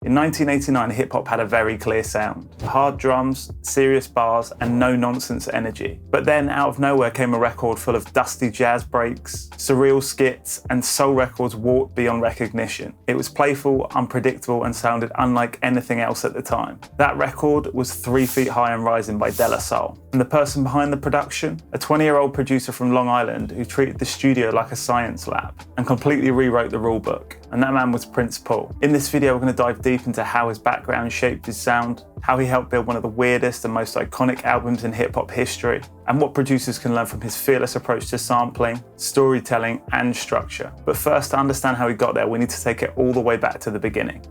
In 1989, hip-hop had a very clear sound. Hard drums, serious bars, and no-nonsense energy. But then, out of nowhere came a record full of dusty jazz breaks, surreal skits, and soul records warped beyond recognition. It was playful, unpredictable, and sounded unlike anything else at the time. That record was 3 Feet High and Rising by De La Soul. And the person behind the production? A 20-year-old producer from Long Island who treated the studio like a science lab and completely rewrote the rulebook. And that man was Prince Paul. In this video, we're going to dive deep into how his background shaped his sound, how he helped build one of the weirdest and most iconic albums in hip-hop history, and what producers can learn from his fearless approach to sampling, storytelling, and structure. But first, to understand how he got there, we need to take it all the way back to the beginning.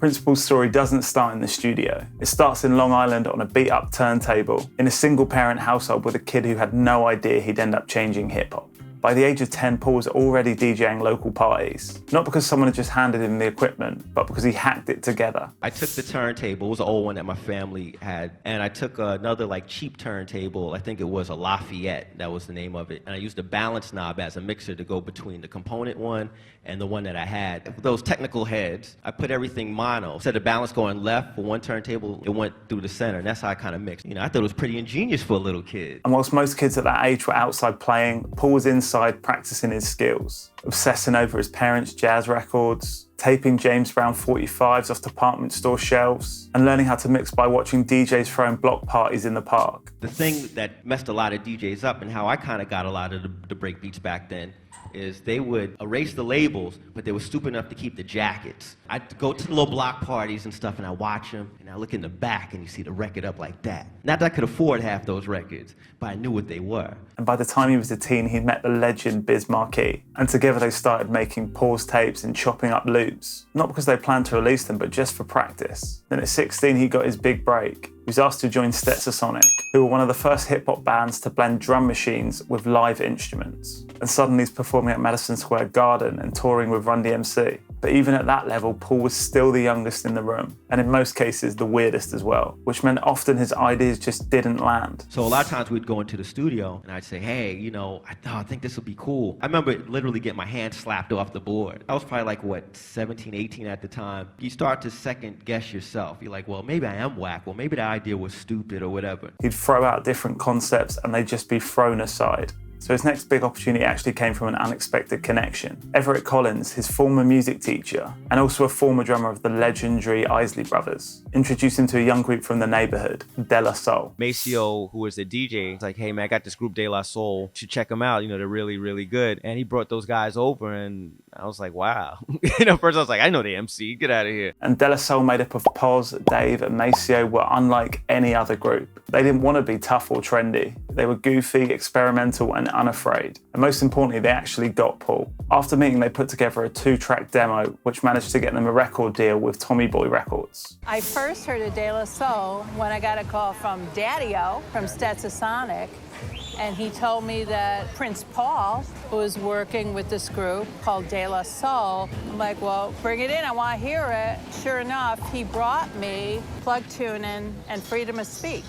Prince Paul's story doesn't start in the studio. It starts in Long Island on a beat-up turntable, in a single-parent household with a kid who had no idea he'd end up changing hip-hop. By the age of 10, Paul was already DJing local parties, not because someone had just handed him the equipment, but because he hacked it together. I took the turntable, it was an old one that my family had, and I took another cheap turntable, I think it was a Lafayette, that was the name of it, and I used a balance knob as a mixer to go between the component one and the one that I had. With those technical heads, I put everything mono. Instead of balance going left for one turntable, it went through the center, and that's how I kind of mixed. I thought it was pretty ingenious for a little kid. And whilst most kids at that age were outside playing, Paul was inside practicing his skills, obsessing over his parents' jazz records, taping James Brown 45s off department store shelves, and learning how to mix by watching DJs throwing block parties in the park. The thing that messed a lot of DJs up, and how I kind of got a lot of the break beats back then, is they would erase the labels, but they were stupid enough to keep the jackets. I'd go to the little block parties and stuff, and I watch them, and I look in the back, and you see the record up like that. Not that I could afford half those records, but I knew what they were. And by the time he was a teen, he'd met the legend Biz Markie, and together they started making pause tapes and chopping up loops, not because they planned to release them, but just for practice. Then at 16, he got his big break. He was asked to join Sonic, who were one of the first hip-hop bands to blend drum machines with live instruments. And suddenly he's performing at Madison Square Garden and touring with Run DMC. But even at that level, Paul was still the youngest in the room, and in most cases, the weirdest as well, which meant often his ideas just didn't land. So a lot of times we'd go into the studio, and I'd say, hey, I think this would be cool. I remember literally getting my hand slapped off the board. I was probably 17, 18 at the time. You start to second guess yourself. You're like, well, maybe I am whack. Well, maybe the idea was stupid or whatever. He'd throw out different concepts and they'd just be thrown aside. So his next big opportunity actually came from an unexpected connection. Everett Collins, his former music teacher, and also a former drummer of the legendary Isley Brothers, introduced him to a young group from the neighborhood, De La Soul. Maceo, who was the DJ, was like, hey man, I got this group De La Soul. You should check them out. They're really, really good. And he brought those guys over and I was like, wow. First I was like, I know the MC, get out of here. And De La Soul, made up of Pos, Dave, and Maceo, were unlike any other group. They didn't want to be tough or trendy. They were goofy, experimental, and unafraid. And most importantly, they actually got Paul. After meeting, they put together a 2-track demo, which managed to get them a record deal with Tommy Boy Records. I first heard of De La Soul when I got a call from Daddy-O from Sonic, and he told me that Prince Paul was working with this group called De La Soul. I'm like, well, bring it in, I want to hear it. Sure enough, he brought me plug tuning and freedom of speech.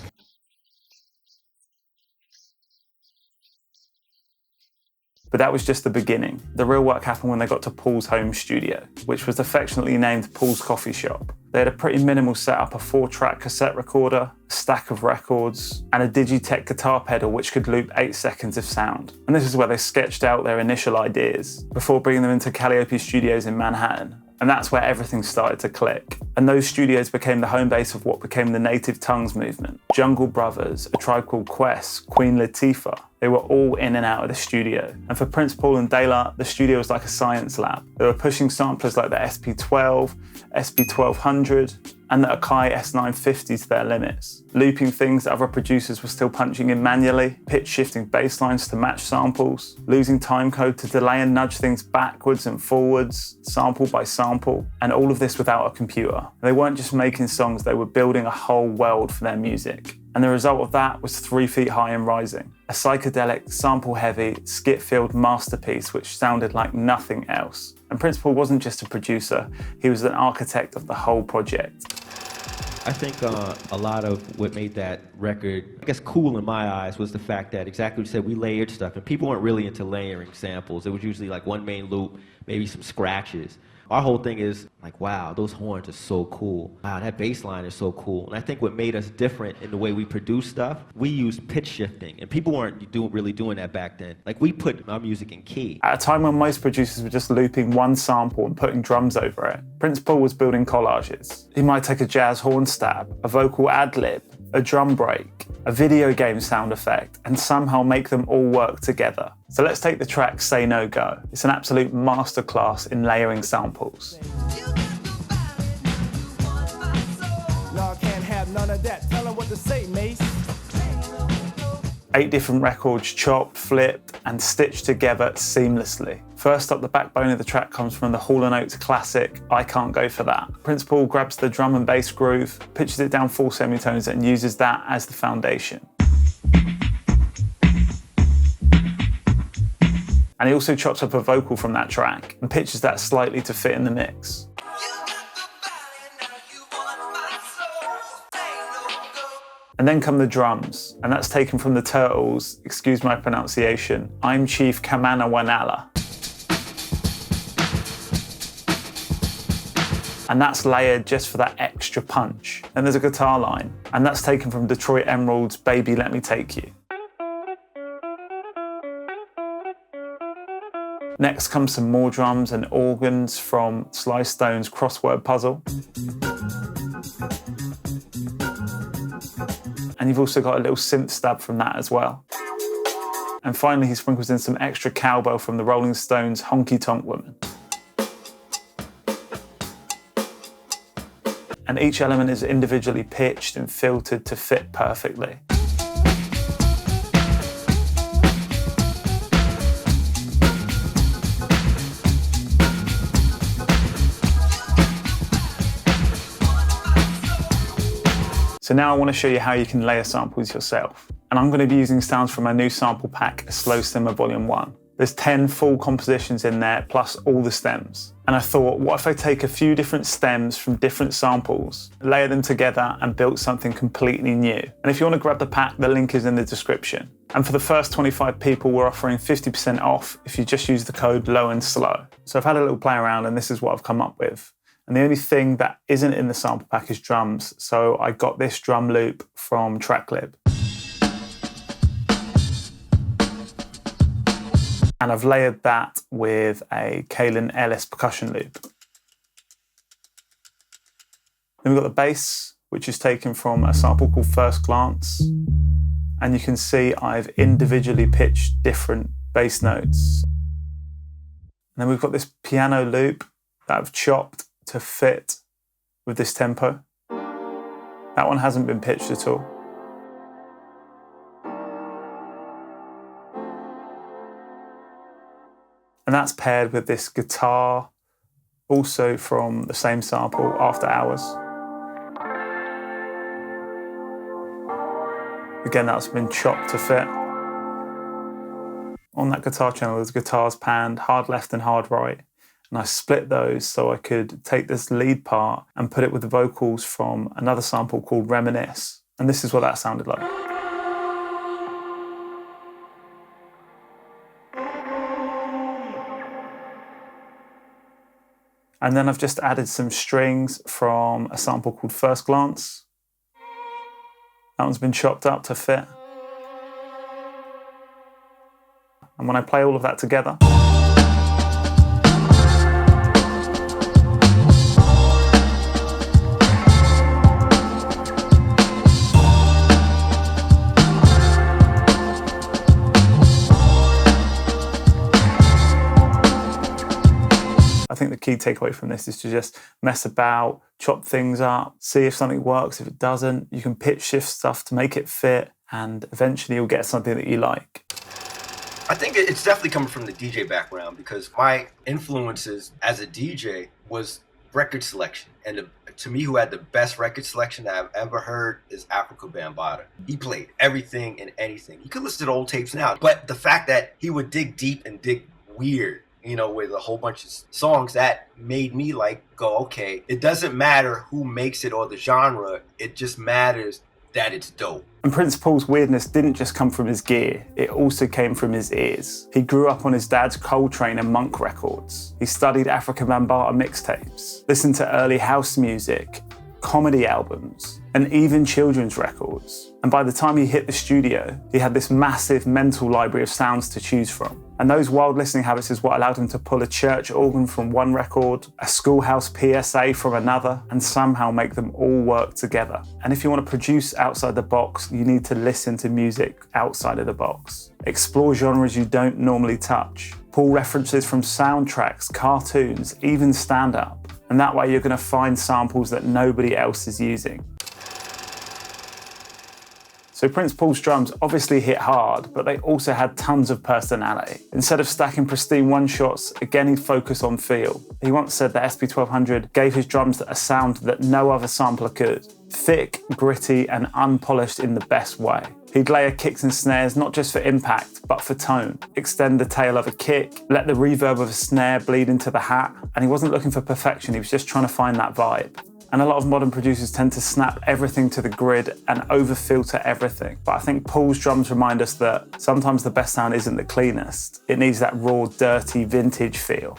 But that was just the beginning. The real work happened when they got to Paul's home studio, which was affectionately named Paul's Coffee Shop. They had a pretty minimal setup, a 4-track cassette recorder, a stack of records, and a Digitech guitar pedal which could loop 8 seconds of sound. And this is where they sketched out their initial ideas, before bringing them into Calliope Studios in Manhattan. And that's where everything started to click. And those studios became the home base of what became the Native Tongues movement. Jungle Brothers, A Tribe Called Quest, Queen Latifah. They were all in and out of the studio. And for Prince Paul and De La, the studio was like a science lab. They were pushing samplers like the SP12, SP1200, and the Akai S950 to their limits, looping things that other producers were still punching in manually, pitch shifting bass lines to match samples, losing time code to delay and nudge things backwards and forwards, sample by sample, and all of this without a computer. They weren't just making songs, they were building a whole world for their music. And the result of that was 3 Feet High and Rising, a psychedelic, sample-heavy, skit-filled masterpiece which sounded like nothing else. And Prince Paul wasn't just a producer, he was an architect of the whole project. I think a lot of what made that record, I guess, cool in my eyes was the fact that, exactly what you said, we layered stuff, and people weren't really into layering samples. It was usually like one main loop, maybe some scratches. Our whole thing is like, wow, those horns are so cool. Wow, that bass line is so cool. And I think what made us different in the way we produce stuff, we used pitch shifting, and people weren't really doing that back then. Like, we put our music in key. At a time when most producers were just looping one sample and putting drums over it, Prince Paul was building collages. He might take a jazz horn stab, a vocal ad-lib, a drum break, a video game sound effect, and somehow make them all work together. So let's take the track Say No Go. It's an absolute masterclass in layering samples. No, can't have none of that. Tell 'em what to say, Mace. 8 different records chopped, flipped, and stitched together seamlessly. First up, the backbone of the track comes from the Hall & Oates classic, I Can't Go For That. Prince Paul grabs the drum and bass groove, pitches it down 4 semitones, and uses that as the foundation. And he also chops up a vocal from that track and pitches that slightly to fit in the mix. And then come the drums, and that's taken from the Turtles', excuse my pronunciation, I'm Chief Kamanawanala. And that's layered just for that extra punch. And there's a guitar line, and that's taken from Detroit Emerald's Baby Let Me Take You. Next comes some more drums and organs from Sly Stone's Crossword Puzzle. And you've also got a little synth stab from that as well. And finally, he sprinkles in some extra cowbell from the Rolling Stones' Honky Tonk Woman. And each element is individually pitched and filtered to fit perfectly. So now I want to show you how you can layer samples yourself. And I'm going to be using sounds from my new sample pack, Slow Simmer Volume 1. There's 10 full compositions in there, plus all the stems. And I thought, what if I take a few different stems from different samples, layer them together, and build something completely new? And if you want to grab the pack, the link is in the description. And for the first 25 people, we're offering 50% off if you just use the code LOW and SLOW. So I've had a little play around, and this is what I've come up with. And the only thing that isn't in the sample pack is drums. So I got this drum loop from Tracklib. And I've layered that with a Kalen Ellis percussion loop. Then we've got the bass, which is taken from a sample called First Glance. And you can see I've individually pitched different bass notes. And then we've got this piano loop that I've chopped to fit with this tempo. That one hasn't been pitched at all. And that's paired with this guitar, also from the same sample, After Hours. Again, that's been chopped to fit. On that guitar channel, there's guitars panned, hard left and hard right. And I split those so I could take this lead part and put it with the vocals from another sample called Reminisce. And this is what that sounded like. And then I've just added some strings from a sample called First Glance. That one's been chopped up to fit. And when I play all of that together, I think the key takeaway from this is to just mess about, chop things up, see if something works. If it doesn't, you can pitch shift stuff to make it fit, and eventually you'll get something that you like. I think it's definitely coming from the DJ background, because my influences as a DJ was record selection. And to me, who had the best record selection that I've ever heard is Africa Bambaataa. He played everything and anything. You could listen to old tapes now, but the fact that he would dig deep and dig weird, with a whole bunch of songs that made me go, okay, it doesn't matter who makes it or the genre, it just matters that it's dope. And Prince Paul's weirdness didn't just come from his gear, it also came from his ears. He grew up on his dad's Coltrane and Monk records. He studied Afrika Bambaataa mixtapes, listened to early house music, comedy albums, and even children's records. And by the time he hit the studio, he had this massive mental library of sounds to choose from. And those wild listening habits is what allowed him to pull a church organ from one record, a schoolhouse PSA from another, and somehow make them all work together. And if you want to produce outside the box, you need to listen to music outside of the box. Explore genres you don't normally touch. Pull references from soundtracks, cartoons, even stand-up. And that way you're going to find samples that nobody else is using. So Prince Paul's drums obviously hit hard, but they also had tons of personality. Instead of stacking pristine one-shots, again he'd focus on feel. He once said that SP1200 gave his drums a sound that no other sampler could. Thick, gritty, and unpolished in the best way. He'd layer kicks and snares not just for impact, but for tone. Extend the tail of a kick, let the reverb of a snare bleed into the hat, and he wasn't looking for perfection, he was just trying to find that vibe. And a lot of modern producers tend to snap everything to the grid and over-filter everything. But I think Paul's drums remind us that sometimes the best sound isn't the cleanest. It needs that raw, dirty, vintage feel.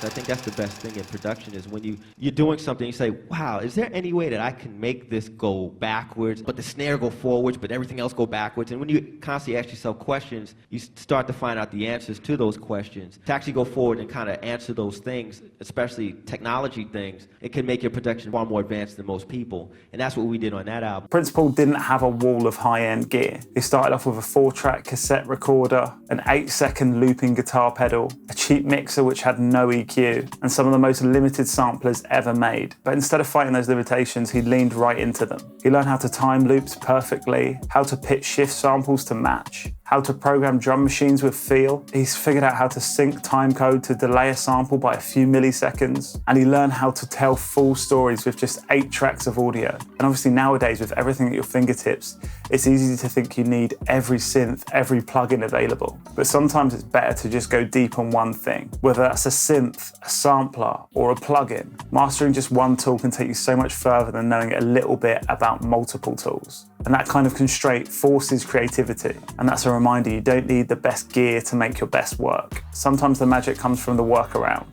I think that's the best thing in production is when you're doing something, you say, wow, is there any way that I can make this go backwards, but the snare go forwards, but everything else go backwards? And when you constantly ask yourself questions, you start to find out the answers to those questions. To actually go forward and kind of answer those things, especially technology things, it can make your production far more advanced than most people. And that's what we did on that album. Prince Paul didn't have a wall of high-end gear. He started off with a 4-track cassette recorder, an 8-second looping guitar pedal, a cheap mixer which had no EQ, and some of the most limited samplers ever made. But instead of fighting those limitations, he leaned right into them. He learned how to time loops perfectly, how to pitch shift samples to match, how to program drum machines with feel. He's figured out how to sync timecode to delay a sample by a few milliseconds, and he learned how to tell full stories with just 8 tracks of audio. And obviously nowadays, with everything at your fingertips, it's easy to think you need every synth, every plugin available. But sometimes it's better to just go deep on one thing, whether that's a synth, a sampler, or a plugin. Mastering just one tool can take you so much further than knowing a little bit about multiple tools. And that kind of constraint forces creativity. And that's a reminder you don't need the best gear to make your best work. Sometimes the magic comes from the workaround.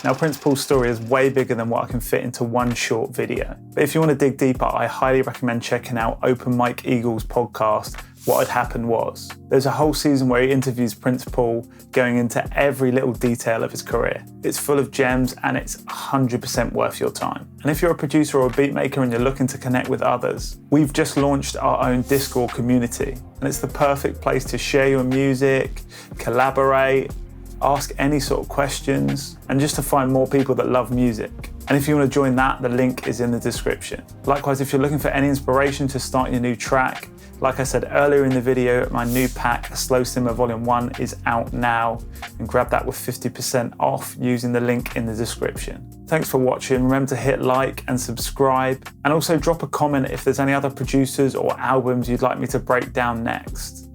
Now, Prince Paul's story is way bigger than what I can fit into one short video. But if you want to dig deeper, I highly recommend checking out Open Mike Eagle's podcast, What Had Happened Was. There's a whole season where he interviews Prince Paul, going into every little detail of his career. It's full of gems and it's 100% worth your time. And if you're a producer or a beat maker and you're looking to connect with others, we've just launched our own Discord community. And it's the perfect place to share your music, collaborate, ask any sort of questions, and just to find more people that love music. And if you want to join that, the link is in the description. Likewise, if you're looking for any inspiration to start your new track, like I said earlier in the video, my new pack, Slow Simmer Volume 1, is out now, and grab that with 50% off using the link in the description. Thanks for watching. Remember to hit like and subscribe, and also drop a comment if there's any other producers or albums you'd like me to break down next.